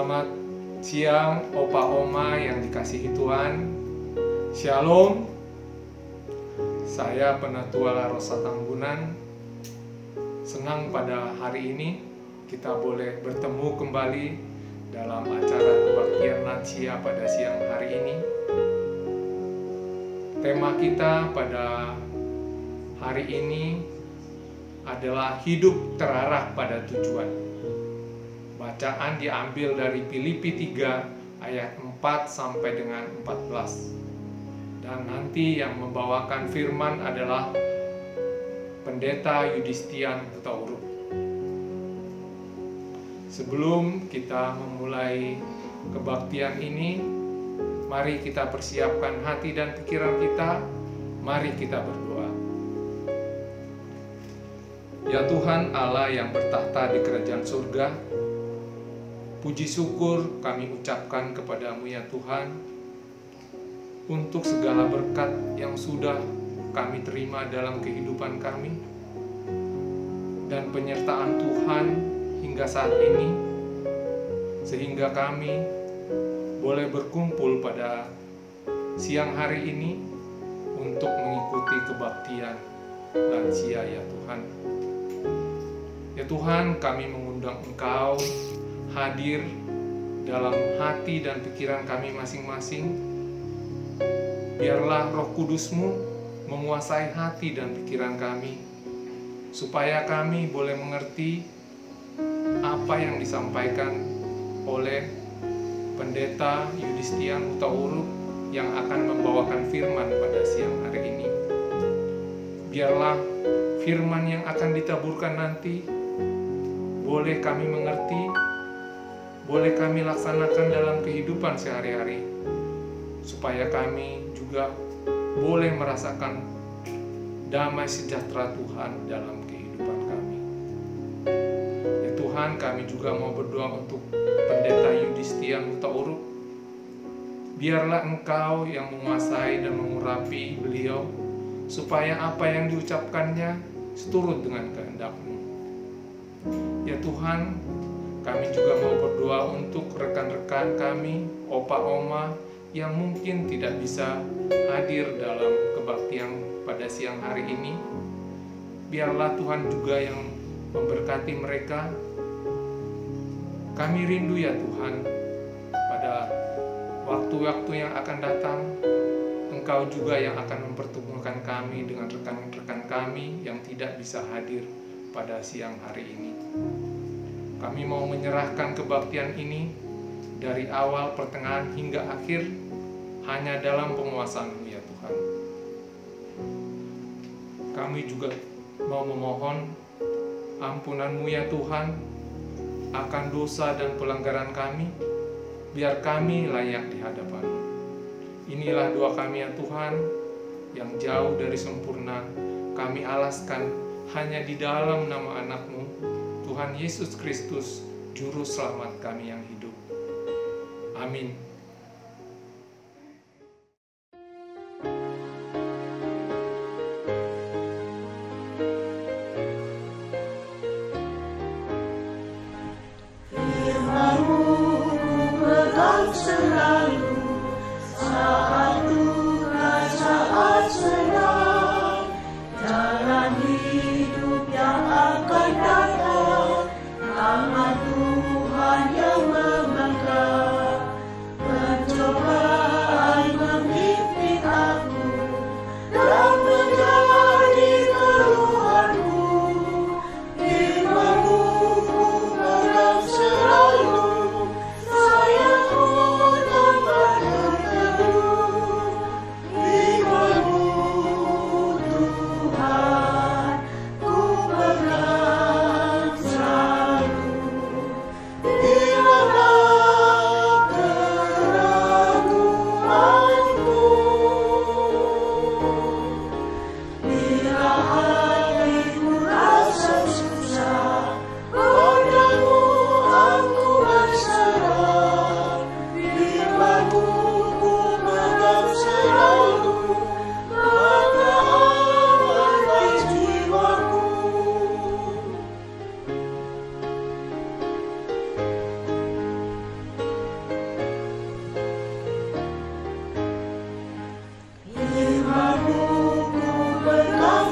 Selamat siang Opa Oma yang dikasihi Tuhan. Shalom. Saya Penatua La Rosa Tambunan. Senang pada hari ini kita boleh bertemu kembali dalam acara kebaktian lansia pada siang hari ini. Tema kita pada hari ini adalah hidup terarah pada tujuan. Bacaan diambil dari Filipi 3 ayat 4 sampai dengan 14. Dan nanti yang membawakan firman adalah Pendeta Yudistian Hutauruk. Sebelum kita memulai kebaktian ini, mari kita persiapkan hati dan pikiran kita. Mari kita berdoa. Ya Tuhan Allah yang bertahta di kerajaan surga, puji syukur kami ucapkan kepadamu ya Tuhan untuk segala berkat yang sudah kami terima dalam kehidupan kami dan penyertaan Tuhan hingga saat ini, sehingga kami boleh berkumpul pada siang hari ini untuk mengikuti kebaktian lansia ya Tuhan. Ya Tuhan, kami mengundang Engkau hadir dalam hati dan pikiran kami masing-masing. Biarlah Roh Kudus-Mu menguasai hati dan pikiran kami, supaya kami boleh mengerti apa yang disampaikan oleh Pendeta Yudistian Hutauruk yang akan membawakan firman pada siang hari ini. Biarlah firman yang akan ditaburkan nanti boleh kami mengerti, boleh kami laksanakan dalam kehidupan sehari-hari, supaya kami juga boleh merasakan damai sejahtera Tuhan dalam kehidupan kami. Ya Tuhan, kami juga mau berdoa untuk Pendeta Yudistian Hutauruk. Biarlah Engkau yang menguasai dan mengurapi beliau, supaya apa yang diucapkannya seturut dengan kehendak-Mu. Ya Tuhan, kami juga mau berdoa untuk rekan-rekan kami, Opa Oma, yang mungkin tidak bisa hadir dalam kebaktian pada siang hari ini. Biarlah Tuhan juga yang memberkati mereka. Kami rindu ya Tuhan, pada waktu-waktu yang akan datang, Engkau juga yang akan mempertemukan kami dengan rekan-rekan kami yang tidak bisa hadir pada siang hari ini. Kami mau menyerahkan kebaktian ini dari awal, pertengahan, hingga akhir hanya dalam penguasaan-Mu ya Tuhan. Kami juga mau memohon ampunan-Mu ya Tuhan akan dosa dan pelanggaran kami, biar kami layak di hadapan-Mu. Inilah doa kami ya Tuhan, yang jauh dari sempurna kami alaskan hanya di dalam nama anak-Mu, Tuhan Yesus Kristus, Juru Selamat kami yang hidup. Amin. Firman-Mu pegang selalu, saat duka, saat senang, jalan hidup yang akan datang, tangan Tuhan yang memegang.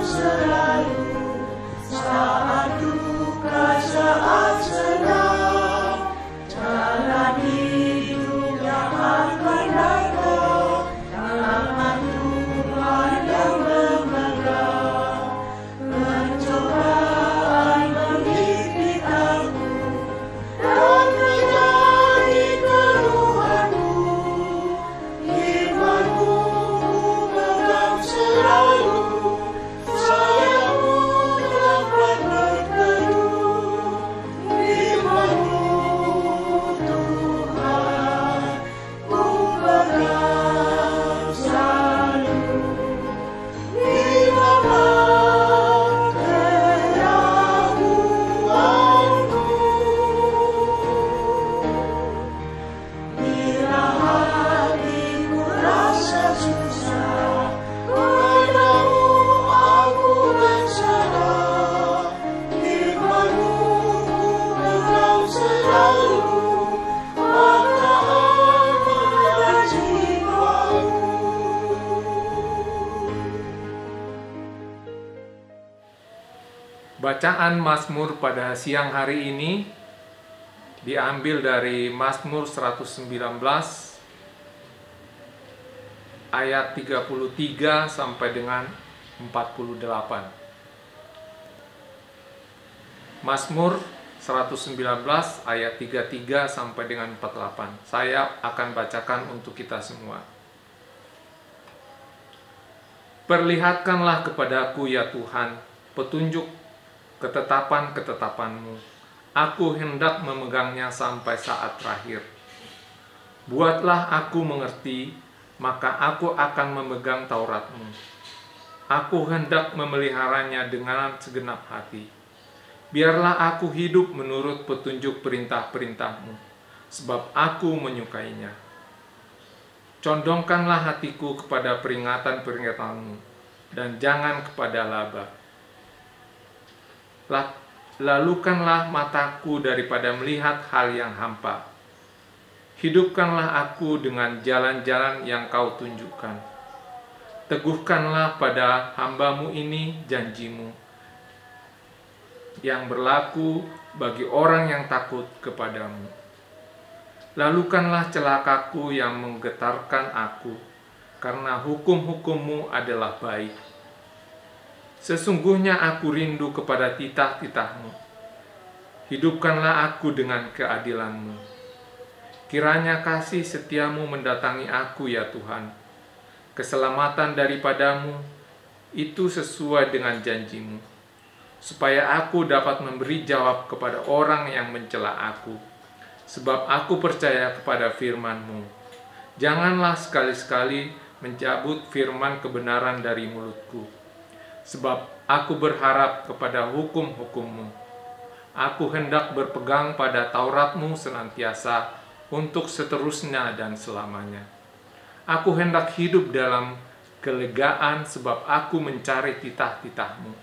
selalu, saat duka, saat senang, jalan hidup yang akan datang, tangan Tuhan yang memegang. Pencobaan menggigit aku dan menjadi keluhanku, imanku memegang selalu, sayangmu dapat berteduh. Imanmu Tuhan ku pegang selalu. Biarlah keraguanku, bila hatiku rasa susah, padamu aku berserah. Imanmu ku pegang selalu, maka amanlah jiwaku. Bacaan Mazmur pada siang hari ini diambil dari Mazmur 119 ayat 33 sampai dengan 48. Mazmur 119 ayat 33 sampai dengan 48. Saya akan bacakan untuk kita semua. Perlihatkanlah kepadaku ya Tuhan petunjuk ketetapan-ketetapan-Mu. Aku hendak memegangnya sampai saat terakhir. Buatlah aku mengerti, maka aku akan memegang Taurat-Mu. Aku hendak memeliharanya dengan segenap hati. Biarlah aku hidup menurut petunjuk perintah-perintah-Mu, sebab aku menyukainya. Condongkanlah hatiku kepada peringatan-peringatan-Mu, dan jangan kepada laba. Lalukanlah mataku daripada melihat hal yang hampa. Hidupkanlah aku dengan jalan-jalan yang Kau tunjukkan. Teguhkanlah pada hamba-Mu ini janji-Mu, yang berlaku bagi orang yang takut kepadamu. Lalukanlah celakaku yang menggetarkan aku, karena hukum-hukum-Mu adalah baik. Sesungguhnya aku rindu kepada titah-titah-Mu. Hidupkanlah aku dengan keadilan-Mu. Kiranya kasih setia-Mu mendatangi aku ya Tuhan. Keselamatan daripada-Mu itu sesuai dengan janji-Mu, supaya aku dapat memberi jawab kepada orang yang mencela aku. Sebab aku percaya kepada firman-Mu. Janganlah sekali-sekali mencabut firman kebenaran dari mulutku. Sebab aku berharap kepada hukum-hukum-Mu. Aku hendak berpegang pada Taurat-Mu senantiasa untuk seterusnya dan selamanya. Aku hendak hidup dalam kelegaan sebab aku mencari titah-titah-Mu.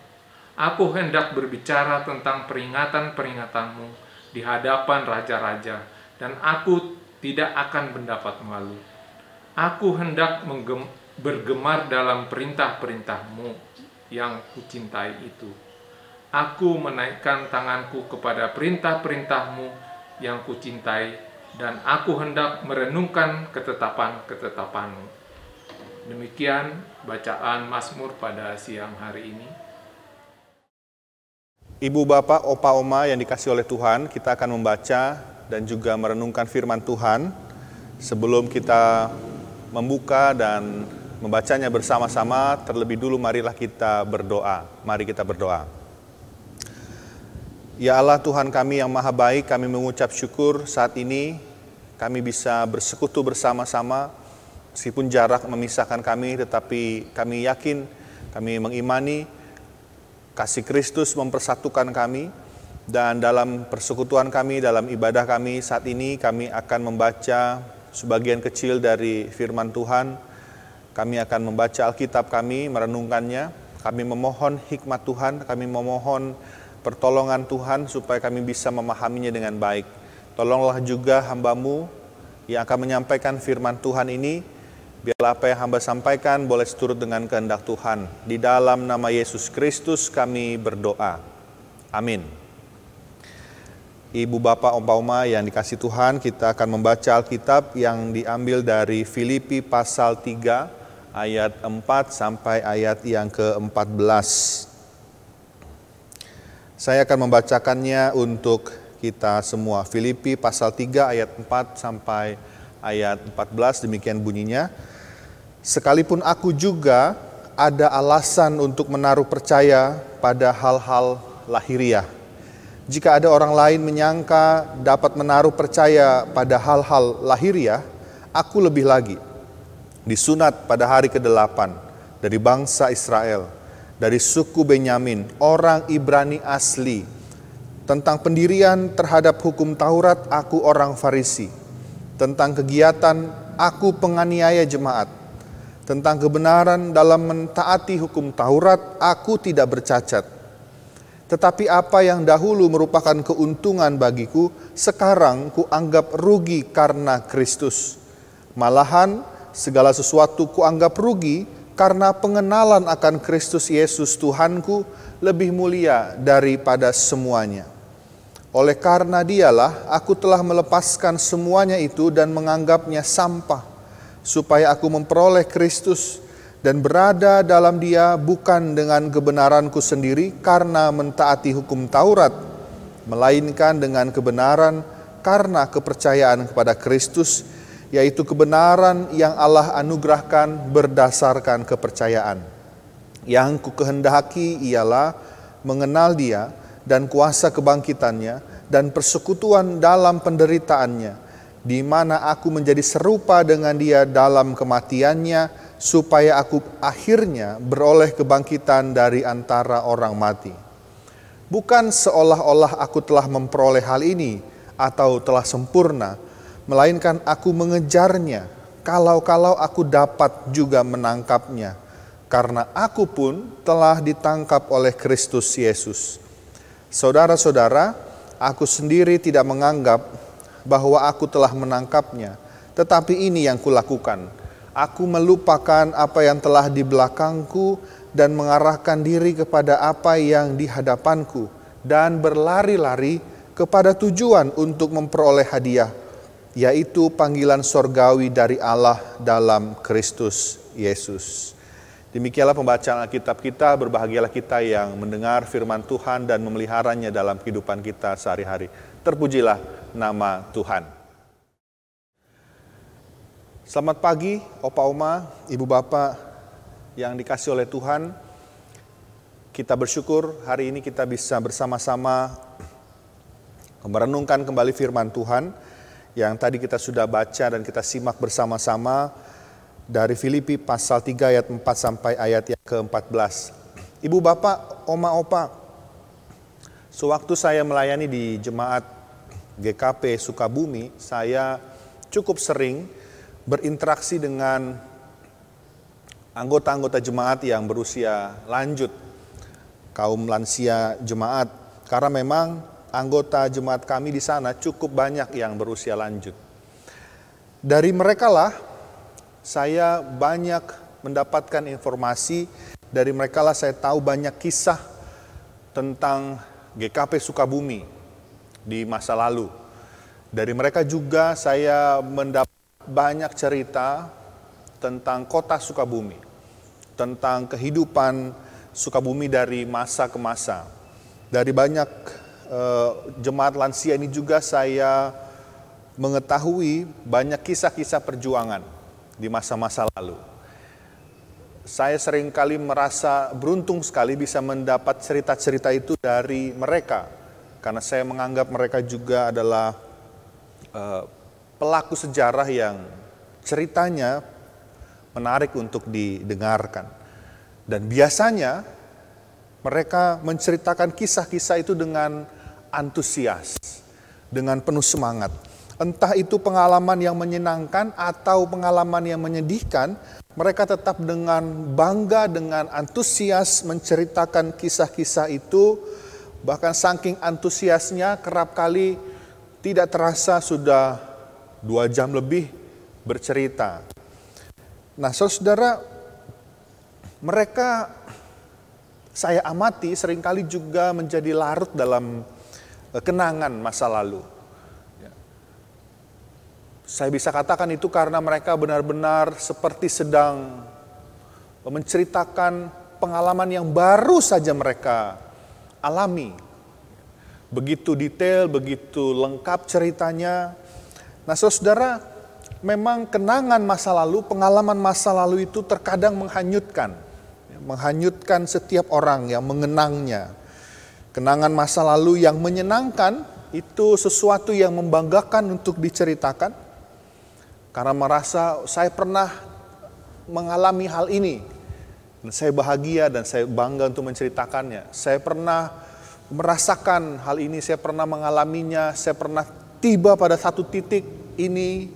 Aku hendak berbicara tentang peringatan-peringatan-Mu di hadapan raja-raja, dan aku tidak akan mendapat malu. Aku hendak bergemar dalam perintah-perintah-Mu yang kucintai itu. Aku menaikkan tanganku kepada perintah-perintah-Mu yang kucintai, dan aku hendak merenungkan ketetapan-ketetapan-Mu. Demikian bacaan Mazmur pada siang hari ini. Ibu, bapak, opa, oma yang dikasihi oleh Tuhan, kita akan membaca dan juga merenungkan firman Tuhan. Sebelum kita membuka dan membacanya bersama-sama, terlebih dulu marilah kita berdoa. Mari kita berdoa. Ya Allah Tuhan kami yang maha baik, kami mengucap syukur saat ini kami bisa bersekutu bersama-sama. Meskipun jarak memisahkan kami, tetapi kami yakin, kami mengimani kasih Kristus mempersatukan kami. Dan dalam persekutuan kami, dalam ibadah kami saat ini, kami akan membaca sebagian kecil dari firman Tuhan. Kami akan membaca Alkitab kami, merenungkannya. Kami memohon hikmat Tuhan, kami memohon pertolongan Tuhan supaya kami bisa memahaminya dengan baik. Tolonglah juga hamba-Mu yang akan menyampaikan firman Tuhan ini, Biarlah apa yang hamba sampaikan boleh seturut dengan kehendak Tuhan. Di dalam nama Yesus Kristus kami berdoa. Amin. Ibu, Bapak, Oma yang dikasih Tuhan, kita akan membaca Alkitab yang diambil dari Filipi pasal 3 ayat 4 sampai ayat yang ke-14. Saya akan membacakannya untuk kita semua. Filipi pasal 3 ayat 4 sampai ayat 14, demikian bunyinya. Sekalipun aku juga ada alasan untuk menaruh percaya pada hal-hal lahiriah. Jika ada orang lain menyangka dapat menaruh percaya pada hal-hal lahiriah, aku lebih lagi. Disunat pada hari ke-8 dari bangsa Israel, dari suku Benyamin, orang Ibrani asli. Tentang pendirian terhadap hukum Taurat, aku orang Farisi. Tentang kegiatan, aku penganiaya jemaat. Tentang kebenaran dalam mentaati hukum Taurat, aku tidak bercacat. Tetapi apa yang dahulu merupakan keuntungan bagiku, sekarang kuanggap rugi karena Kristus. Malahan segala sesuatu kuanggap rugi karena pengenalan akan Kristus Yesus Tuhanku lebih mulia daripada semuanya. Oleh karena Dialah aku telah melepaskan semuanya itu dan menganggapnya sampah, supaya aku memperoleh Kristus dan berada dalam Dia bukan dengan kebenaranku sendiri karena mentaati hukum Taurat, melainkan dengan kebenaran karena kepercayaan kepada Kristus, yaitu kebenaran yang Allah anugerahkan berdasarkan kepercayaan. Yang kukehendaki ialah mengenal Dia dan kuasa kebangkitannya dan persekutuan dalam penderitaannya, di mana aku menjadi serupa dengan Dia dalam kematiannya, supaya aku akhirnya beroleh kebangkitan dari antara orang mati. Bukan seolah-olah aku telah memperoleh hal ini atau telah sempurna, melainkan aku mengejarnya, kalau-kalau aku dapat juga menangkapnya, karena aku pun telah ditangkap oleh Kristus Yesus. Saudara-saudara, aku sendiri tidak menganggap bahwa aku telah menangkapnya, tetapi ini yang kulakukan. Aku melupakan apa yang telah di belakangku dan mengarahkan diri kepada apa yang di hadapanku, dan berlari-lari kepada tujuan untuk memperoleh hadiah, yaitu panggilan sorgawi dari Allah dalam Kristus Yesus. Demikianlah pembacaan Alkitab kita. Berbahagialah kita yang mendengar firman Tuhan dan memeliharanya dalam kehidupan kita sehari-hari. Terpujilah nama Tuhan. Selamat pagi, Opa Oma, Ibu Bapak yang dikasih oleh Tuhan. Kita bersyukur hari ini kita bisa bersama-sama merenungkan kembali firman Tuhan yang tadi kita sudah baca dan kita simak bersama-sama dari Filipi pasal 3 ayat 4 sampai ayat yang ke-14. Ibu Bapak, Oma Opa, sewaktu saya melayani di jemaat GKP Sukabumi, saya cukup sering berinteraksi dengan anggota-anggota jemaat yang berusia lanjut, kaum lansia jemaat, karena memang anggota jemaat kami di sana cukup banyak yang berusia lanjut. Dari merekalah saya banyak mendapatkan informasi, dari merekalah saya tahu banyak kisah tentang GKP Sukabumi di masa lalu. Dari mereka juga saya mendapat banyak cerita tentang kota Sukabumi, tentang kehidupan Sukabumi dari masa ke masa. Dari banyak jemaat lansia ini juga saya mengetahui banyak kisah-kisah perjuangan di masa-masa lalu. Saya seringkali merasa beruntung sekali bisa mendapat cerita-cerita itu dari mereka, karena saya menganggap mereka juga adalah pelaku sejarah yang ceritanya menarik untuk didengarkan. Dan biasanya mereka menceritakan kisah-kisah itu dengan antusias, dengan penuh semangat. Entah itu pengalaman yang menyenangkan atau pengalaman yang menyedihkan, mereka tetap dengan bangga, dengan antusias menceritakan kisah-kisah itu. Bahkan saking antusiasnya kerap kali tidak terasa sudah 2 jam lebih bercerita. Nah, saudara, mereka saya amati seringkali juga menjadi larut dalam kenangan masa lalu. Saya bisa katakan itu karena mereka benar-benar seperti sedang menceritakan pengalaman yang baru saja mereka alami. Begitu detail, begitu lengkap ceritanya. Nah, saudara, memang kenangan masa lalu, pengalaman masa lalu itu terkadang menghanyutkan setiap orang yang mengenangnya. Kenangan masa lalu yang menyenangkan itu sesuatu yang membanggakan untuk diceritakan, karena merasa saya pernah mengalami hal ini, dan saya bahagia dan saya bangga untuk menceritakannya. Saya pernah merasakan hal ini, saya pernah mengalaminya, saya pernah tiba pada satu titik ini.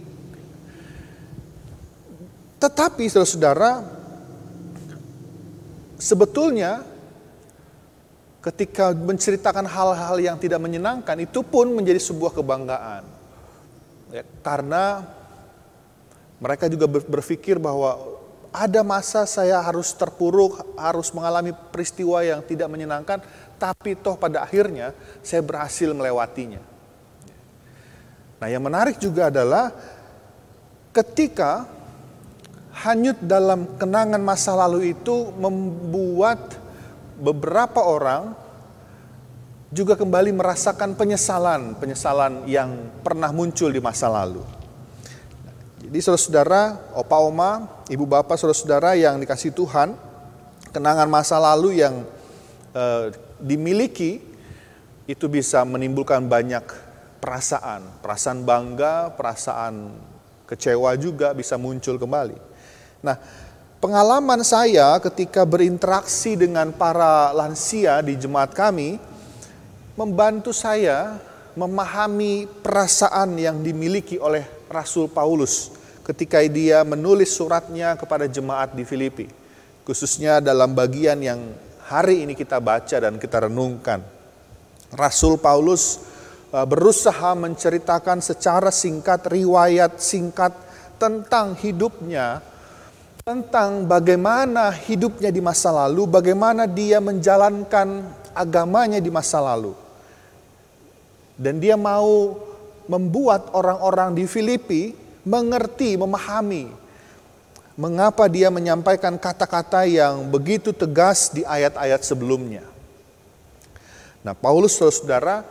Tetapi saudara, sebetulnya ketika menceritakan hal-hal yang tidak menyenangkan itu pun menjadi sebuah kebanggaan. Ya, karena mereka juga berpikir bahwa ada masa saya harus terpuruk, harus mengalami peristiwa yang tidak menyenangkan, tapi toh pada akhirnya saya berhasil melewatinya. Nah, yang menarik juga adalah ketika hanyut dalam kenangan masa lalu itu membuat beberapa orang juga kembali merasakan penyesalan yang pernah muncul di masa lalu. Jadi saudara-saudara, opa oma, ibu bapak, saudara-saudara yang dikasihi Tuhan, kenangan masa lalu yang dimiliki itu bisa menimbulkan banyak perasaan bangga, perasaan kecewa juga bisa muncul kembali. Nah, pengalaman saya ketika berinteraksi dengan para lansia di jemaat kami membantu saya memahami perasaan yang dimiliki oleh Rasul Paulus ketika dia menulis suratnya kepada jemaat di Filipi, khususnya dalam bagian yang hari ini kita baca dan kita renungkan. Rasul Paulus berusaha menceritakan secara singkat, riwayat singkat tentang hidupnya, tentang bagaimana hidupnya di masa lalu, bagaimana dia menjalankan agamanya di masa lalu. Dan dia mau membuat orang-orang di Filipi mengerti, memahami mengapa dia menyampaikan kata-kata yang begitu tegas di ayat-ayat sebelumnya. Nah, Paulus, saudara,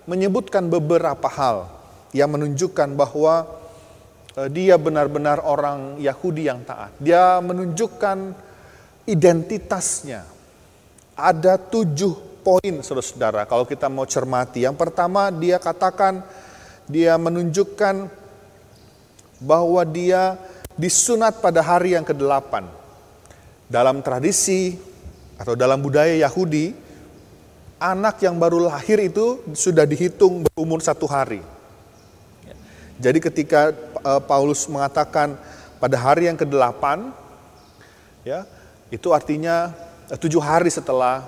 menyebutkan beberapa hal yang menunjukkan bahwa dia benar-benar orang Yahudi yang taat. Dia menunjukkan identitasnya. Ada 7 poin, saudara-saudara, kalau kita mau cermati. Yang pertama, dia katakan, dia menunjukkan bahwa dia disunat pada hari yang ke-8. Dalam tradisi atau dalam budaya Yahudi, anak yang baru lahir itu sudah dihitung berumur 1 hari. Jadi ketika Paulus mengatakan pada hari yang ke-8, ya, itu artinya 7 hari setelah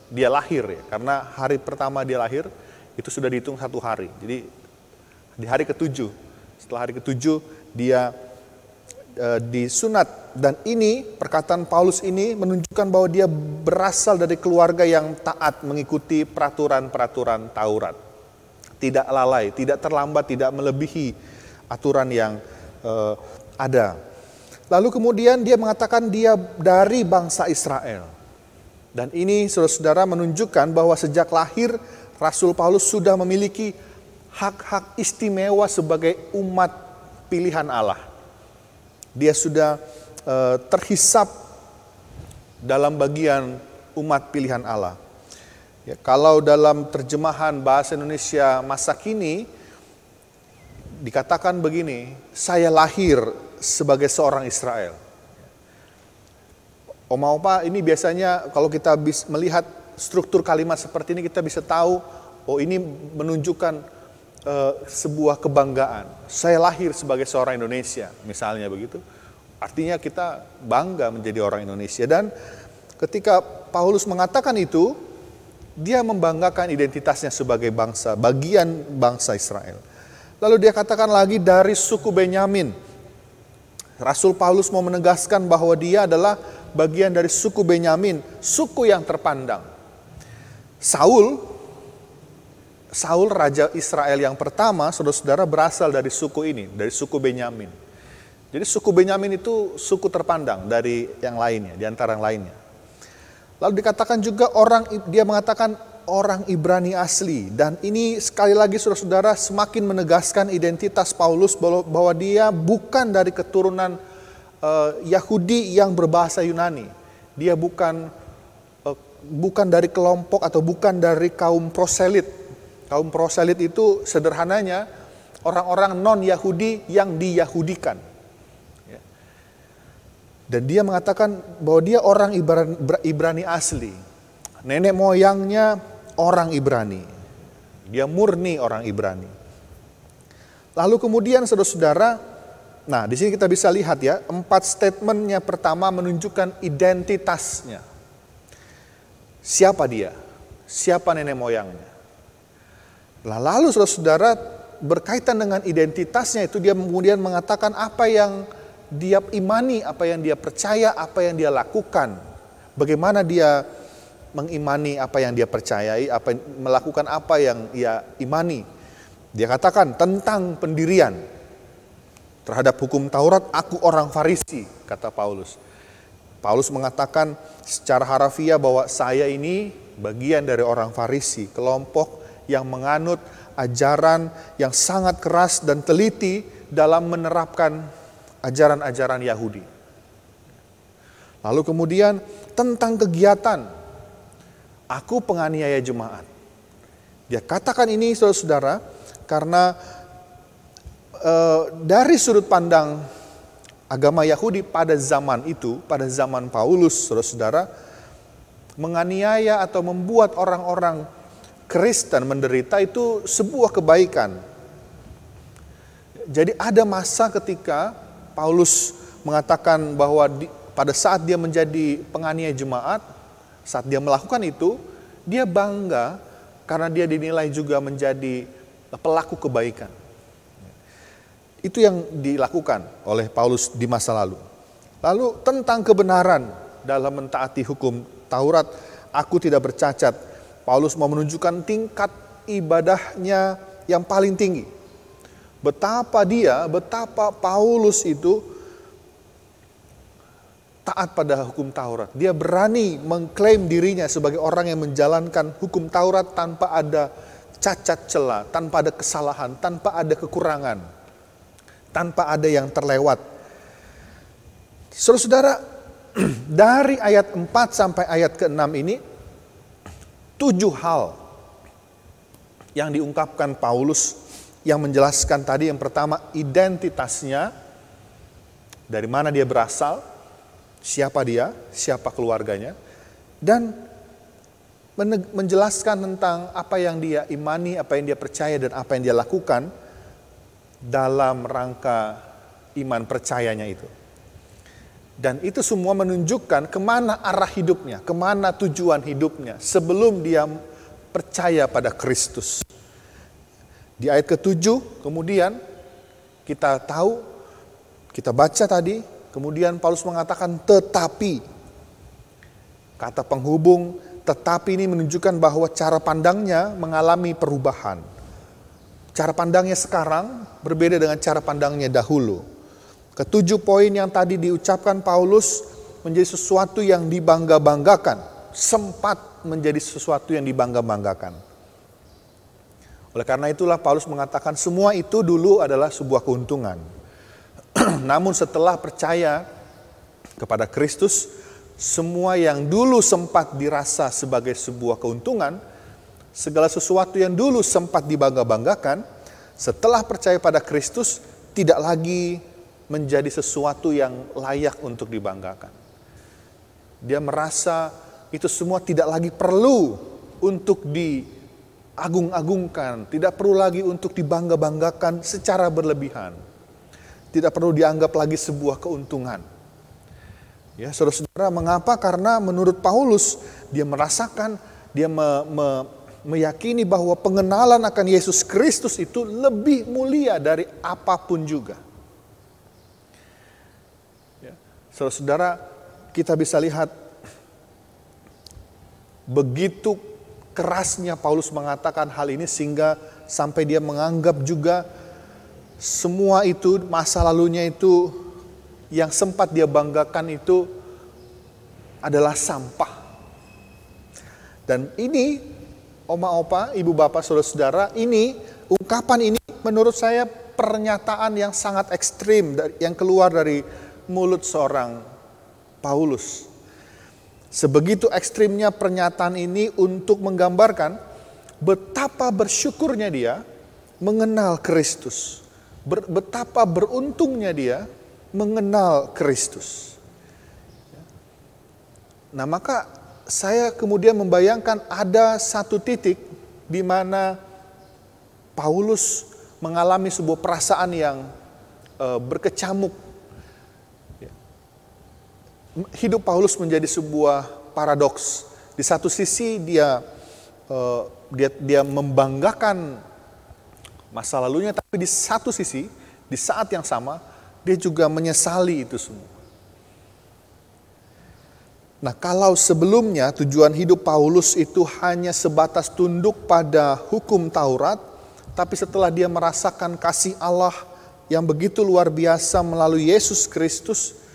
dia lahir, ya. Karena hari pertama dia lahir itu sudah dihitung 1 hari. Jadi di hari ke-7, setelah hari ke-7 dia disunat. Dan ini, perkataan Paulus ini menunjukkan bahwa dia berasal dari keluarga yang taat mengikuti peraturan-peraturan Taurat. Tidak lalai, tidak terlambat, tidak melebihi aturan yang ada. Lalu kemudian dia mengatakan dia dari bangsa Israel. Dan ini saudara-saudara menunjukkan bahwa sejak lahir Rasul Paulus sudah memiliki hak-hak istimewa sebagai umat pilihan Allah. Dia sudah terhisap dalam bagian umat pilihan Allah. Ya, kalau dalam terjemahan bahasa Indonesia masa kini dikatakan begini, saya lahir sebagai seorang Israel. Oma-opa, ini biasanya kalau kita melihat struktur kalimat seperti ini kita bisa tahu, oh ini menunjukkan sebuah kebanggaan. Saya lahir sebagai seorang Indonesia, misalnya begitu. Artinya kita bangga menjadi orang Indonesia. Dan ketika Paulus mengatakan itu, dia membanggakan identitasnya sebagai bangsa, bagian bangsa Israel. Lalu dia katakan lagi dari suku Benyamin. Rasul Paulus mau menegaskan bahwa dia adalah bagian dari suku Benyamin, suku yang terpandang. Saul raja Israel yang pertama, saudara-saudara, berasal dari suku ini, dari suku Benyamin. Jadi suku Benyamin itu suku terpandang dari yang lainnya, di antara yang lainnya. Lalu dikatakan juga dia mengatakan orang Ibrani asli. Dan ini sekali lagi saudara-saudara semakin menegaskan identitas Paulus bahwa dia bukan dari keturunan Yahudi yang berbahasa Yunani. Dia bukan dari kelompok atau bukan dari kaum proselit. Kaum proselit itu sederhananya orang-orang non-Yahudi yang diyahudikan. Dan dia mengatakan bahwa dia orang Ibrani asli. Nenek moyangnya orang Ibrani. Dia murni orang Ibrani. Lalu kemudian saudara-saudara, nah di sini kita bisa lihat ya, 4 statementnya pertama menunjukkan identitasnya. Siapa dia? Siapa nenek moyangnya? Lalu saudara-saudara berkaitan dengan identitasnya itu dia kemudian mengatakan apa yang dia imani, apa yang dia percaya, apa yang dia lakukan. Bagaimana dia mengimani apa yang dia percayai, melakukan apa yang ia imani. Dia katakan tentang pendirian terhadap hukum Taurat, aku orang Farisi, kata Paulus. Paulus mengatakan secara harafiah bahwa saya ini bagian dari orang Farisi, kelompok yang menganut ajaran yang sangat keras dan teliti dalam menerapkan ajaran-ajaran Yahudi. Lalu kemudian tentang kegiatan, aku penganiaya jemaat. Dia katakan ini saudara-saudara karena dari sudut pandang agama Yahudi pada zaman itu, pada zaman Paulus saudara-saudara, menganiaya atau membuat orang-orang Kristen menderita itu sebuah kebaikan. Jadi ada masa ketika Paulus mengatakan bahwa pada saat dia menjadi penganiaya jemaat, saat dia melakukan itu, dia bangga karena dia dinilai juga menjadi pelaku kebaikan. Itu yang dilakukan oleh Paulus di masa lalu. Lalu tentang kebenaran dalam mentaati hukum Taurat, aku tidak bercacat. Paulus mau menunjukkan tingkat ibadahnya yang paling tinggi. Betapa Paulus itu taat pada hukum Taurat. Dia berani mengklaim dirinya sebagai orang yang menjalankan hukum Taurat tanpa ada cacat celah, tanpa ada kesalahan, tanpa ada kekurangan, tanpa ada yang terlewat. Saudara-saudara, dari ayat 4 sampai ayat ke-6 ini, 7 hal yang diungkapkan Paulus yang menjelaskan tadi. Yang pertama, identitasnya, dari mana dia berasal, siapa dia, siapa keluarganya, dan menjelaskan tentang apa yang dia imani, apa yang dia percaya, dan apa yang dia lakukan dalam rangka iman percayanya itu. Dan itu semua menunjukkan kemana arah hidupnya, kemana tujuan hidupnya sebelum dia percaya pada Kristus. Di ayat ke-7 kemudian kita tahu, kita baca tadi, kemudian Paulus mengatakan tetapi. Kata penghubung tetapi ini menunjukkan bahwa cara pandangnya mengalami perubahan. Cara pandangnya sekarang berbeda dengan cara pandangnya dahulu. Ke-7 poin yang tadi diucapkan Paulus menjadi sesuatu yang dibangga-banggakan. Sempat menjadi sesuatu yang dibangga-banggakan. Oleh karena itulah Paulus mengatakan semua itu dulu adalah sebuah keuntungan. Namun setelah percaya kepada Kristus, semua yang dulu sempat dirasa sebagai sebuah keuntungan, segala sesuatu yang dulu sempat dibangga-banggakan, setelah percaya pada Kristus tidak lagi menjadi sesuatu yang layak untuk dibanggakan. Dia merasa itu semua tidak lagi perlu untuk diagung-agungkan, tidak perlu lagi untuk dibangga-banggakan secara berlebihan. Tidak perlu dianggap lagi sebuah keuntungan. Ya, saudara-saudara, mengapa? Karena menurut Paulus, dia merasakan, dia meyakini bahwa pengenalan akan Yesus Kristus itu lebih mulia dari apapun juga. Saudara-saudara, kita bisa lihat begitu kerasnya Paulus mengatakan hal ini sehingga sampai dia menganggap juga semua itu, masa lalunya itu yang sempat dia banggakan itu adalah sampah. Dan ini, oma opa, ibu bapak, saudara-saudara, ini ungkapan ini menurut saya pernyataan yang sangat ekstrim yang keluar dari mulut seorang Paulus. Sebegitu ekstrimnya pernyataan ini untuk menggambarkan betapa bersyukurnya dia mengenal Kristus. Betapa beruntungnya dia mengenal Kristus. Nah, maka saya kemudian membayangkan ada satu titik di mana Paulus mengalami sebuah perasaan yang berkecamuk. Hidup Paulus menjadi sebuah paradoks. Di satu sisi dia membanggakan masa lalunya, tapi di satu sisi, di saat yang sama, dia juga menyesali itu semua. Nah, kalau sebelumnya tujuan hidup Paulus itu hanya sebatas tunduk pada hukum Taurat, tapi setelah dia merasakan kasih Allah yang begitu luar biasa melalui Yesus Kristus,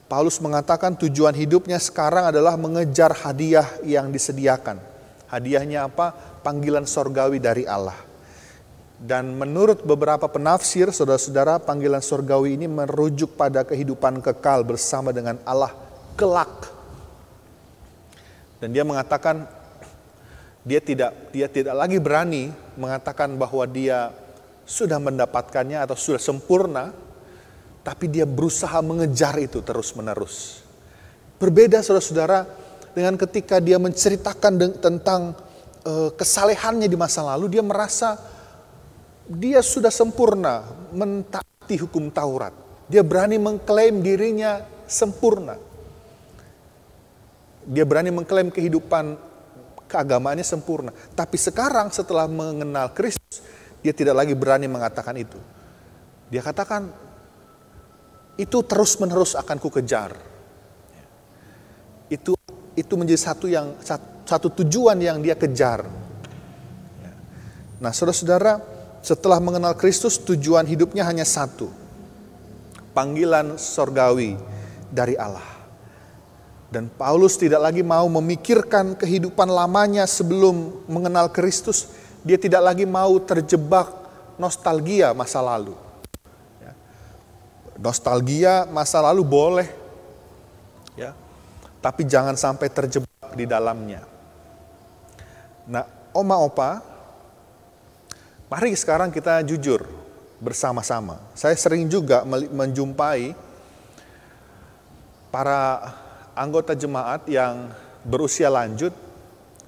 Paulus mengatakan tujuan hidupnya sekarang adalah mengejar hadiah yang disediakan. Hadiahnya apa? Panggilan sorgawi dari Allah. Dan menurut beberapa penafsir, saudara-saudara, panggilan sorgawi ini merujuk pada kehidupan kekal bersama dengan Allah kelak. Dan dia mengatakan dia tidak lagi berani mengatakan bahwa dia sudah mendapatkannya atau sudah sempurna, tapi dia berusaha mengejar itu terus-menerus. Berbeda, saudara-saudara, dengan ketika dia menceritakan tentang kesalehannya di masa lalu, dia merasa dia sudah sempurna mentaati hukum Taurat. Dia berani mengklaim dirinya sempurna. Dia berani mengklaim kehidupan keagamaannya sempurna. Tapi sekarang setelah mengenal Kristus, dia tidak lagi berani mengatakan itu. Dia katakan, itu terus-menerus akan kukejar. Itu menjadi satu tujuan yang dia kejar. Nah, saudara-saudara, setelah mengenal Kristus, tujuan hidupnya hanya satu. Panggilan sorgawi dari Allah. Dan Paulus tidak lagi mau memikirkan kehidupan lamanya sebelum mengenal Kristus. Dia tidak lagi mau terjebak nostalgia masa lalu. Nostalgia masa lalu boleh, ya, tapi jangan sampai terjebak di dalamnya. Nah, oma opa, mari sekarang kita jujur bersama-sama. Saya sering juga menjumpai para anggota jemaat yang berusia lanjut,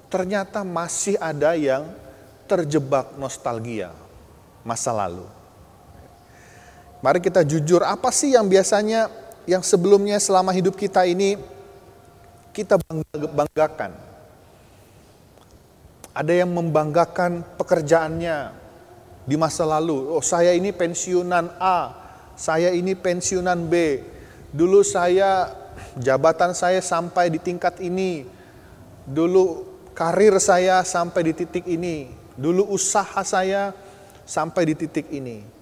ternyata masih ada yang terjebak nostalgia masa lalu. Mari kita jujur, apa sih yang biasanya, yang sebelumnya selama hidup kita ini kita banggakan? Ada yang membanggakan pekerjaannya di masa lalu. Oh, saya ini pensiunan A, saya ini pensiunan B. Dulu jabatan saya sampai di tingkat ini. Dulu karir saya sampai di titik ini. Dulu usaha saya sampai di titik ini.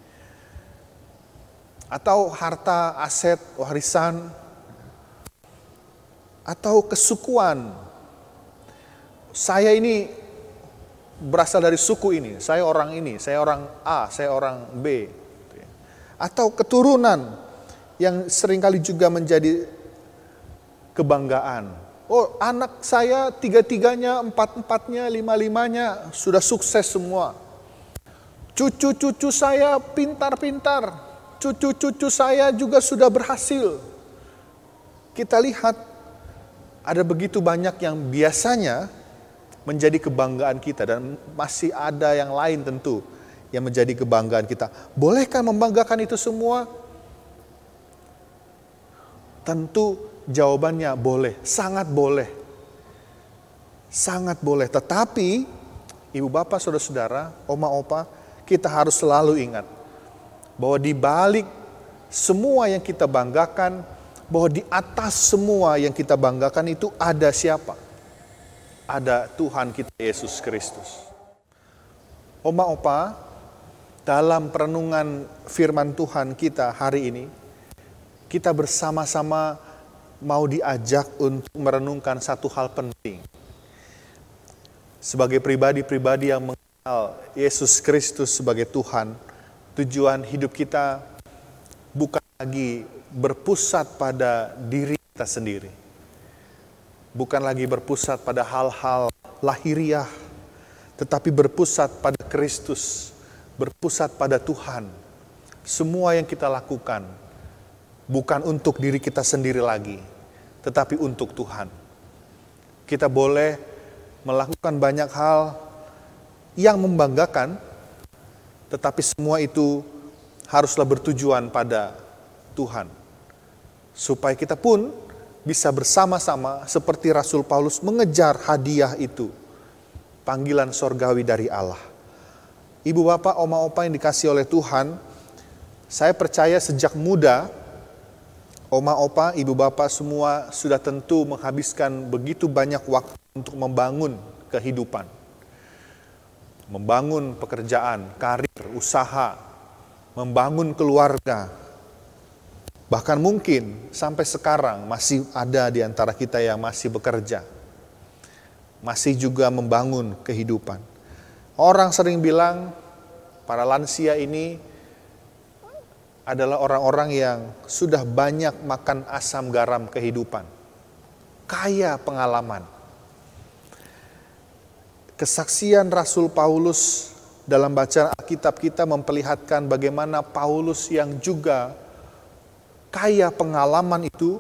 Atau harta, aset, warisan, atau kesukuan. Saya ini berasal dari suku ini, saya orang ini, saya orang A, saya orang B. Atau keturunan yang seringkali juga menjadi kebanggaan. Oh, anak saya tiga-tiganya, empat-empatnya, lima-limanya sudah sukses semua. Cucu-cucu saya pintar-pintar. Cucu-cucu saya juga sudah berhasil. Kita lihat ada begitu banyak yang biasanya menjadi kebanggaan kita, dan masih ada yang lain tentu yang menjadi kebanggaan kita. Bolehkah membanggakan itu semua? Tentu jawabannya boleh, sangat boleh. Sangat boleh, tetapi ibu bapak, saudara-saudara, oma opa, kita harus selalu ingat bahwa di balik semua yang kita banggakan, bahwa di atas semua yang kita banggakan itu ada siapa? Ada Tuhan kita Yesus Kristus. Oma Opa, dalam perenungan firman Tuhan kita hari ini, kita bersama-sama mau diajak untuk merenungkan satu hal penting. Sebagai pribadi-pribadi yang mengenal Yesus Kristus sebagai Tuhan, tujuan hidup kita bukan lagi berpusat pada diri kita sendiri. Bukan lagi berpusat pada hal-hal lahiriah, tetapi berpusat pada Kristus, berpusat pada Tuhan. Semua yang kita lakukan bukan untuk diri kita sendiri lagi, tetapi untuk Tuhan. Kita boleh melakukan banyak hal yang membanggakan, tetapi semua itu haruslah bertujuan pada Tuhan. Supaya kita pun bisa bersama-sama seperti Rasul Paulus mengejar hadiah itu, panggilan sorgawi dari Allah. Ibu bapak, oma opa yang dikasihi oleh Tuhan, saya percaya sejak muda, oma opa, ibu bapak semua sudah tentu menghabiskan begitu banyak waktu untuk membangun kehidupan. Membangun pekerjaan, karir, usaha, membangun keluarga. Bahkan mungkin sampai sekarang masih ada di antara kita yang masih bekerja. Masih juga membangun kehidupan. Orang sering bilang para lansia ini adalah orang-orang yang sudah banyak makan asam garam kehidupan. Kaya pengalaman. Kesaksian Rasul Paulus dalam bacaan Alkitab kita memperlihatkan bagaimana Paulus yang juga kaya pengalaman itu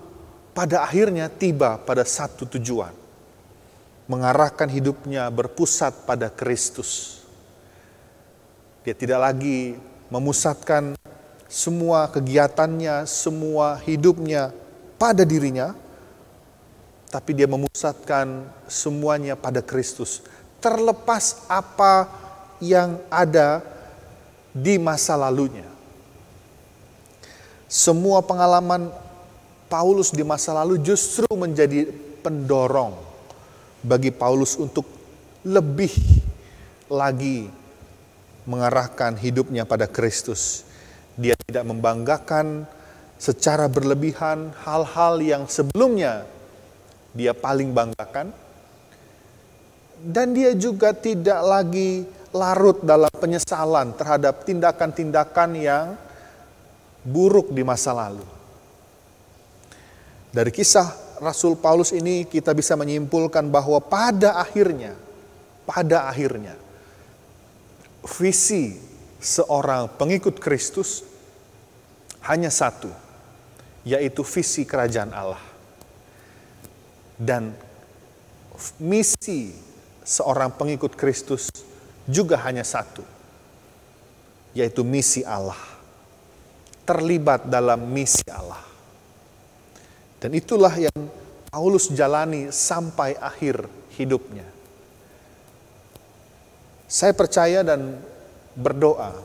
pada akhirnya tiba pada satu tujuan. Mengarahkan hidupnya berpusat pada Kristus. Dia tidak lagi memusatkan semua kegiatannya, semua hidupnya pada dirinya, tapi dia memusatkan semuanya pada Kristus. Terlepas apa yang ada di masa lalunya. Semua pengalaman Paulus di masa lalu justru menjadi pendorong bagi Paulus untuk lebih lagi mengarahkan hidupnya pada Kristus. Dia tidak membanggakan secara berlebihan hal-hal yang sebelumnya dia paling banggakan. Dan dia juga tidak lagi larut dalam penyesalan terhadap tindakan-tindakan yang buruk di masa lalu. Dari kisah Rasul Paulus ini kita bisa menyimpulkan bahwa pada akhirnya, visi seorang pengikut Kristus hanya satu, yaitu visi kerajaan Allah. Dan misi seorang pengikut Kristus juga hanya satu, yaitu misi Allah. Terlibat dalam misi Allah. Dan itulah yang Paulus jalani sampai akhir hidupnya. Saya percaya dan berdoa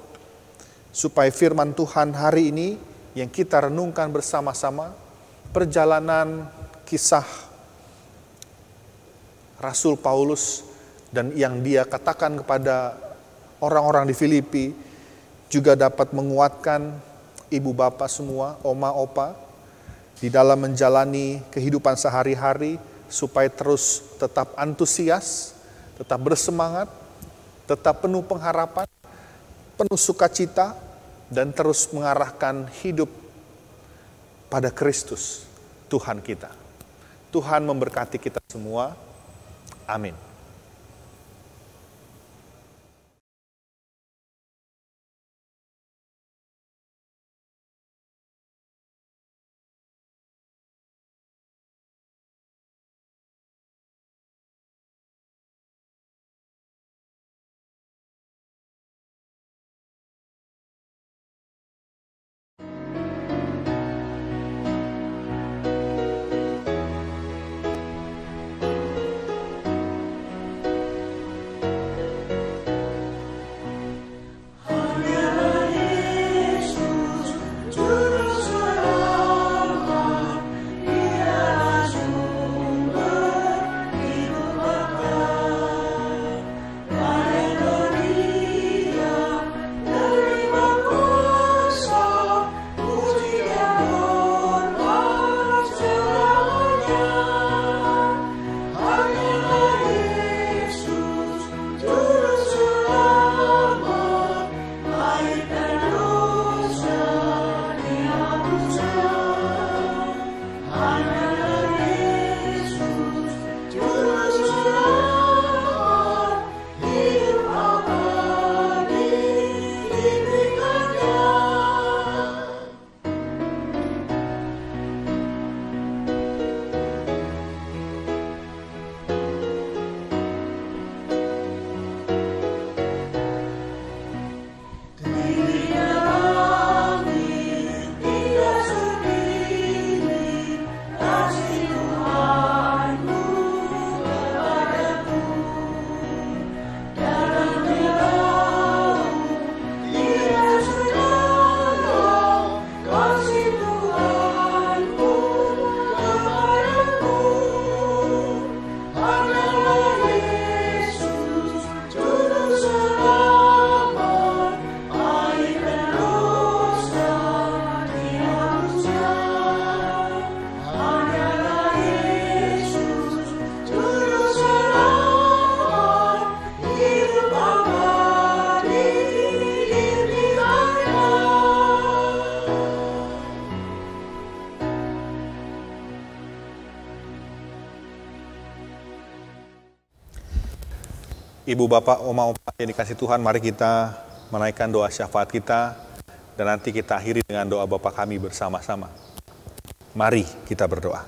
supaya firman Tuhan hari ini yang kita renungkan bersama-sama, perjalanan kisah Rasul Paulus dan yang dia katakan kepada orang-orang di Filipi juga dapat menguatkan ibu bapak semua, oma opa, di dalam menjalani kehidupan sehari-hari supaya terus tetap antusias, tetap bersemangat, tetap penuh pengharapan, penuh sukacita, dan terus mengarahkan hidup pada Kristus, Tuhan kita. Tuhan memberkati kita semua. Amin. Ibu, Bapak, Oma, Opa yang dikasih Tuhan, mari kita menaikkan doa syafaat kita, dan nanti kita akhiri dengan doa Bapa kami bersama-sama. Mari kita berdoa.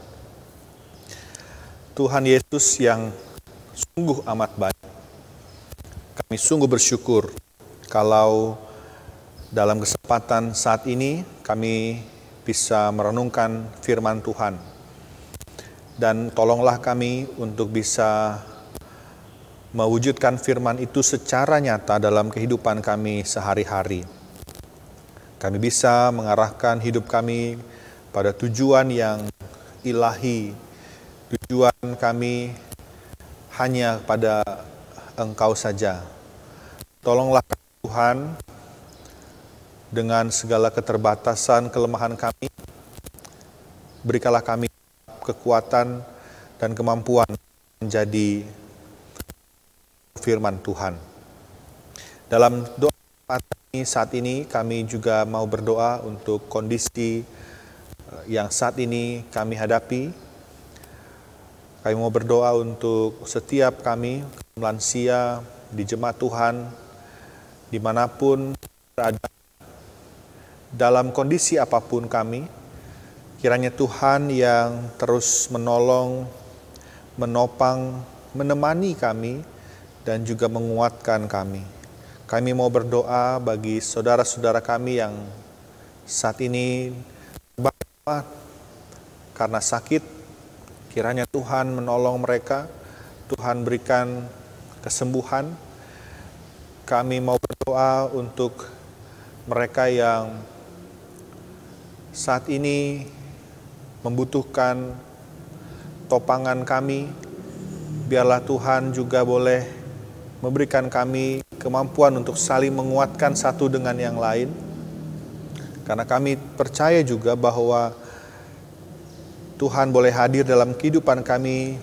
Tuhan Yesus yang sungguh amat baik, kami sungguh bersyukur kalau dalam kesempatan saat ini kami bisa merenungkan firman Tuhan. Dan tolonglah kami untuk bisa mewujudkan firman itu secara nyata dalam kehidupan kami sehari-hari. Kami bisa mengarahkan hidup kami pada tujuan yang ilahi. Tujuan kami hanya pada Engkau saja. Tolonglah Tuhan, dengan segala keterbatasan kelemahan kami, berikanlah kami kekuatan dan kemampuan menjadi firman Tuhan. Dalam doa saat ini kami juga mau berdoa untuk kondisi yang saat ini kami hadapi. Kami mau berdoa untuk setiap kami, lansia di jemaat Tuhan, dimanapun berada, dalam kondisi apapun kami, kiranya Tuhan yang terus menolong, menopang, menemani kami, dan juga menguatkan kami. Kami mau berdoa bagi saudara-saudara kami yang saat ini berbakat karena sakit. Kiranya Tuhan menolong mereka, Tuhan berikan kesembuhan. Kami mau berdoa untuk mereka yang saat ini membutuhkan topangan kami. Biarlah Tuhan juga boleh memberikan kami kemampuan untuk saling menguatkan satu dengan yang lain. Karena kami percaya juga bahwa Tuhan boleh hadir dalam kehidupan kami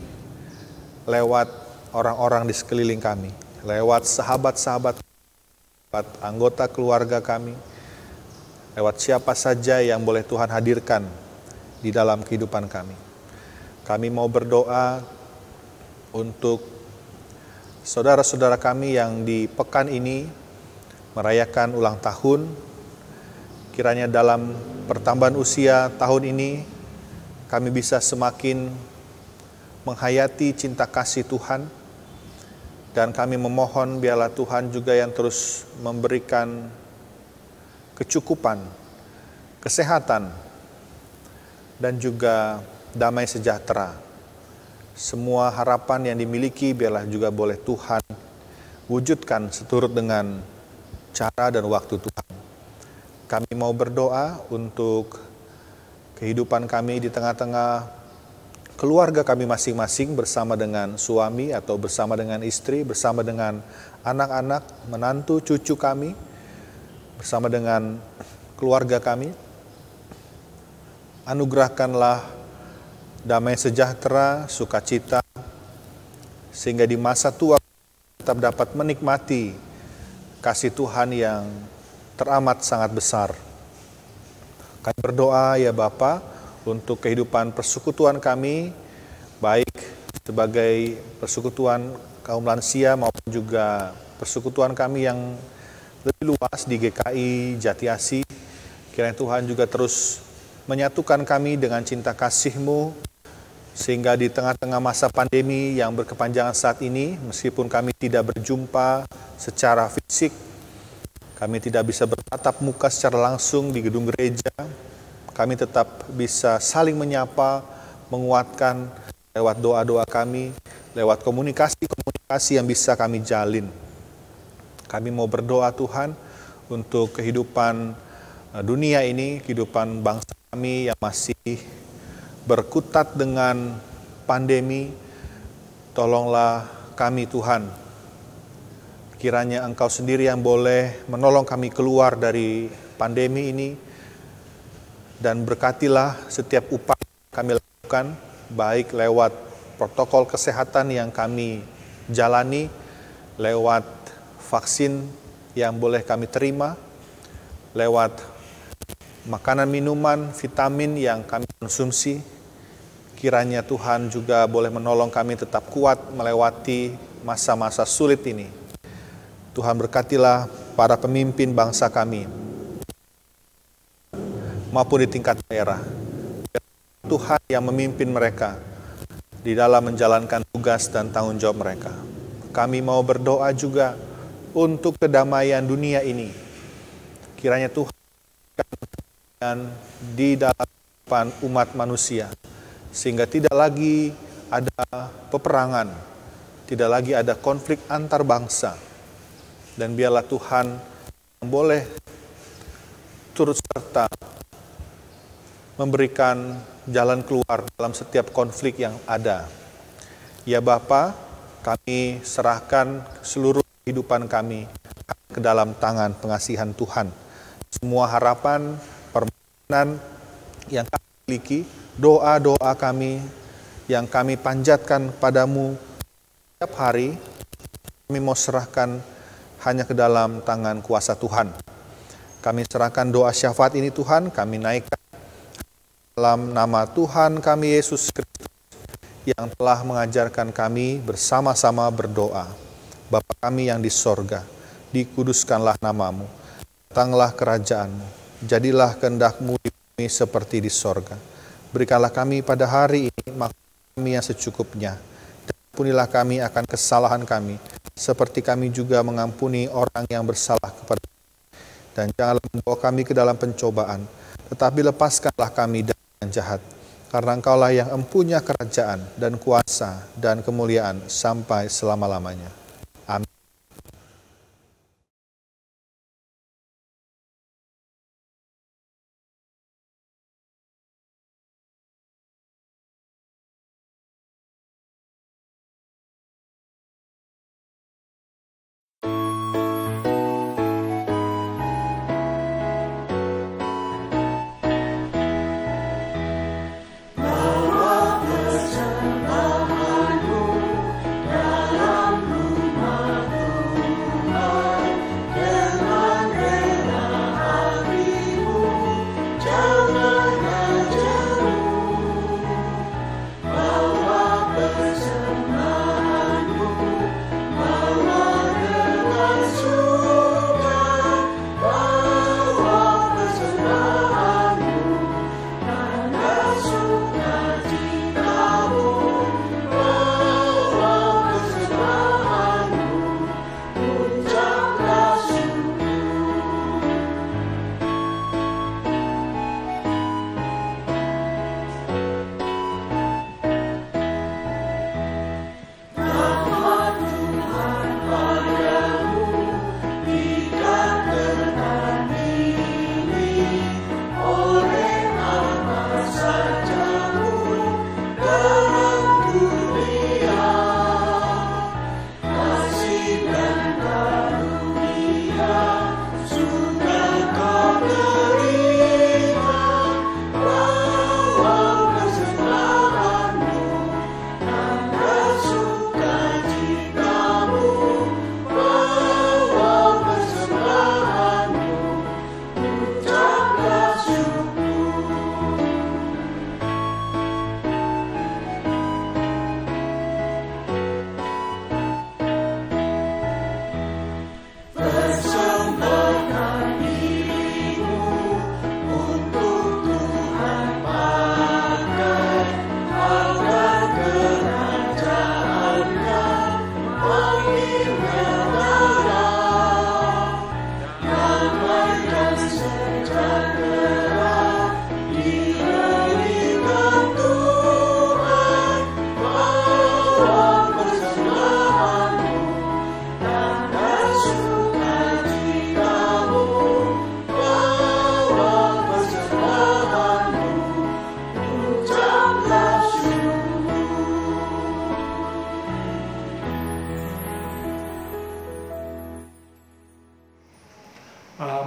lewat orang-orang di sekeliling kami, lewat sahabat-sahabat, lewat anggota keluarga kami, lewat siapa saja yang boleh Tuhan hadirkan di dalam kehidupan kami. Kami mau berdoa untuk saudara-saudara kami yang di pekan ini merayakan ulang tahun. Kiranya dalam pertambahan usia tahun ini kami bisa semakin menghayati cinta kasih Tuhan, dan kami memohon biarlah Tuhan juga yang terus memberikan kecukupan, kesehatan, dan juga damai sejahtera. Semua harapan yang dimiliki biarlah juga boleh Tuhan wujudkan seturut dengan cara dan waktu Tuhan. Kami mau berdoa untuk kehidupan kami di tengah-tengah keluarga kami masing-masing, bersama dengan suami atau bersama dengan istri, bersama dengan anak-anak, menantu, cucu kami, bersama dengan keluarga kami. Anugerahkanlah damai sejahtera, sukacita, sehingga di masa tua tetap dapat menikmati kasih Tuhan yang teramat sangat besar. Kami berdoa ya Bapa untuk kehidupan persekutuan kami, baik sebagai persekutuan kaum lansia maupun juga persekutuan kami yang lebih luas di GKI Jatiasi. Kiranya Tuhan juga terus menyatukan kami dengan cinta kasih-Mu, sehingga di tengah-tengah masa pandemi yang berkepanjangan saat ini, meskipun kami tidak berjumpa secara fisik, kami tidak bisa bertatap muka secara langsung di gedung gereja, kami tetap bisa saling menyapa, menguatkan lewat doa-doa kami, lewat komunikasi-komunikasi yang bisa kami jalin. Kami mau berdoa Tuhan untuk kehidupan dunia ini, kehidupan bangsa kami yang masih berkutat dengan pandemi. Tolonglah kami Tuhan, kiranya Engkau sendiri yang boleh menolong kami keluar dari pandemi ini, dan berkatilah setiap upaya kami lakukan, baik lewat protokol kesehatan yang kami jalani, lewat vaksin yang boleh kami terima, lewat makanan, minuman, vitamin yang kami konsumsi. Kiranya Tuhan juga boleh menolong kami tetap kuat melewati masa-masa sulit ini. Tuhan berkatilah para pemimpin bangsa kami, maupun di tingkat daerah. Tuhan yang memimpin mereka di dalam menjalankan tugas dan tanggung jawab mereka. Kami mau berdoa juga untuk kedamaian dunia ini. Kiranya Tuhan di dalam umat manusia, sehingga tidak lagi ada peperangan, tidak lagi ada konflik antar bangsa. Dan biarlah Tuhan yang boleh turut serta memberikan jalan keluar dalam setiap konflik yang ada. Ya Bapa, kami serahkan seluruh kehidupan kami ke dalam tangan pengasihan Tuhan. Semua harapan, permohonan yang kami miliki, doa-doa kami yang kami panjatkan padamu setiap hari, kami mau serahkan hanya ke dalam tangan kuasa Tuhan. Kami serahkan doa syafaat ini Tuhan, kami naikkan dalam nama Tuhan kami Yesus Kristus yang telah mengajarkan kami bersama-sama berdoa. Bapa kami yang di sorga, dikuduskanlah namamu, datanglah kerajaanmu, jadilah kehendak-mu di bumi seperti di sorga. Berikanlah kami pada hari ini makan kami yang secukupnya, dan ampunilah kami akan kesalahan kami, seperti kami juga mengampuni orang yang bersalah kepada kami. Dan janganlah membawa kami ke dalam pencobaan, tetapi lepaskanlah kami dari yang jahat. Karena Engkaulah yang empunya kerajaan dan kuasa dan kemuliaan sampai selama-lamanya. Amin.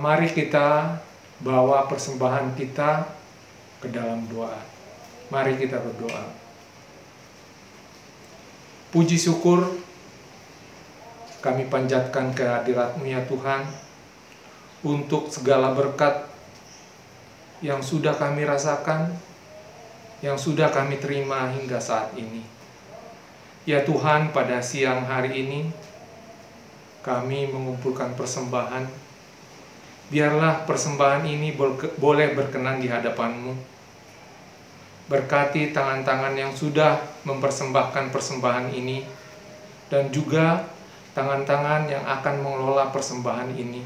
Mari kita bawa persembahan kita ke dalam doa. Mari kita berdoa. Puji syukur kami panjatkan kehadirat-Mu ya Tuhan, untuk segala berkat yang sudah kami rasakan, yang sudah kami terima hingga saat ini. Ya Tuhan, pada siang hari ini kami mengumpulkan persembahan. Biarlah persembahan ini boleh berkenan di hadapan-Mu. Berkati tangan-tangan yang sudah mempersembahkan persembahan ini, dan juga tangan-tangan yang akan mengelola persembahan ini,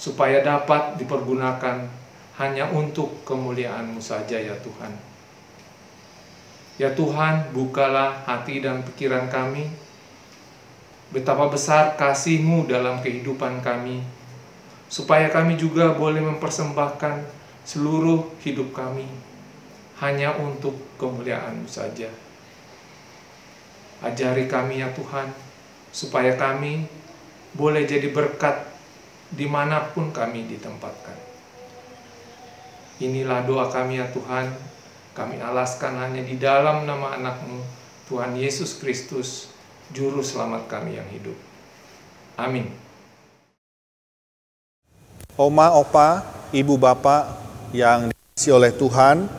supaya dapat dipergunakan hanya untuk kemuliaan-Mu saja ya Tuhan. Ya Tuhan, bukalah hati dan pikiran kami. Betapa besar kasih-Mu dalam kehidupan kami, supaya kami juga boleh mempersembahkan seluruh hidup kami hanya untuk kemuliaan-Mu saja. Ajari kami ya Tuhan, supaya kami boleh jadi berkat dimanapun kami ditempatkan. Inilah doa kami ya Tuhan. Kami alaskan hanya di dalam nama anak-Mu, Tuhan Yesus Kristus, Juru Selamat kami yang hidup. Amin. Oma, opa, ibu, bapak yang dikasihi oleh Tuhan,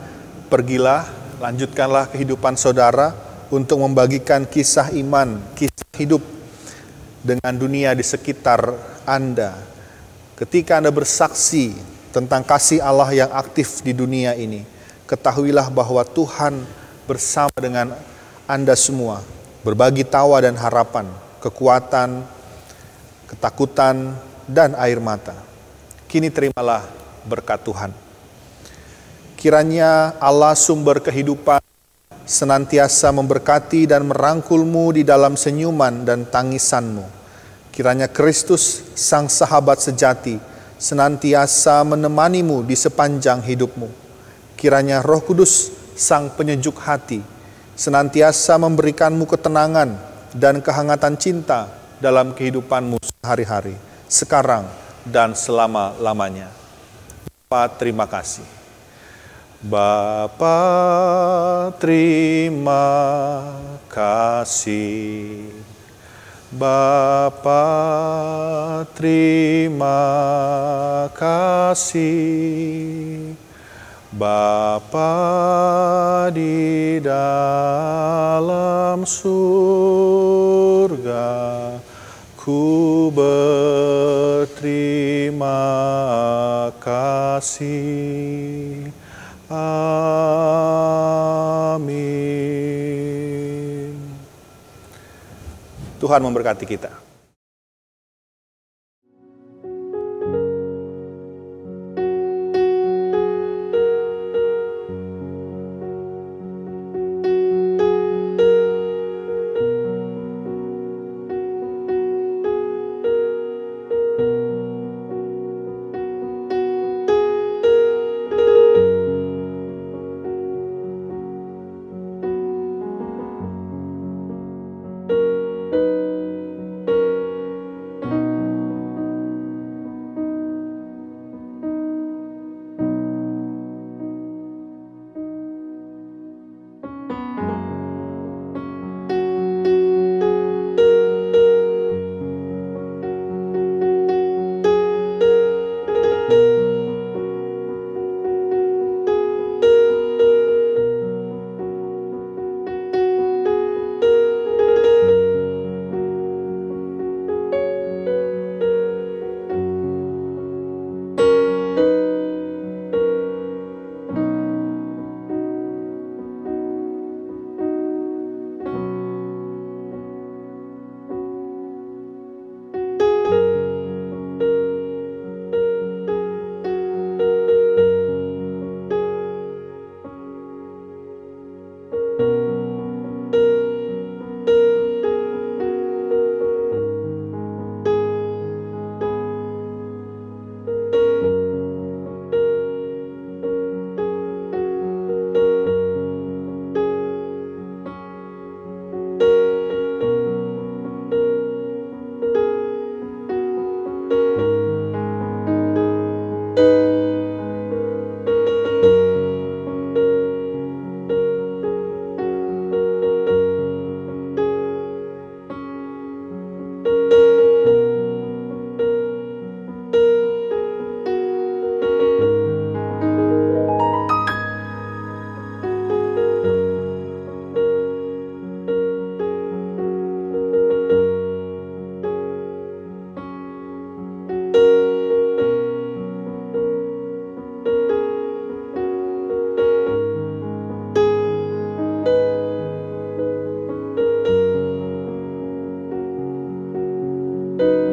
pergilah, lanjutkanlah kehidupan saudara untuk membagikan kisah iman, kisah hidup dengan dunia di sekitar Anda. Ketika Anda bersaksi tentang kasih Allah yang aktif di dunia ini, ketahuilah bahwa Tuhan bersama dengan Anda semua, berbagi tawa dan harapan, kekuatan, ketakutan, dan air mata. Kini terimalah berkat Tuhan. Kiranya Allah sumber kehidupan senantiasa memberkati dan merangkulmu di dalam senyuman dan tangisanmu. Kiranya Kristus, Sang Sahabat sejati, senantiasa menemanimu di sepanjang hidupmu. Kiranya Roh Kudus, Sang Penyejuk hati, senantiasa memberikanmu ketenangan dan kehangatan cinta dalam kehidupanmu sehari-hari, sekarang dan selama-lamanya. Bapa, terima kasih. Bapa, terima kasih. Bapa, terima kasih. Bapa di dalam surga, ku berterima kasih. Amin. Tuhan memberkati kita. Tuhan.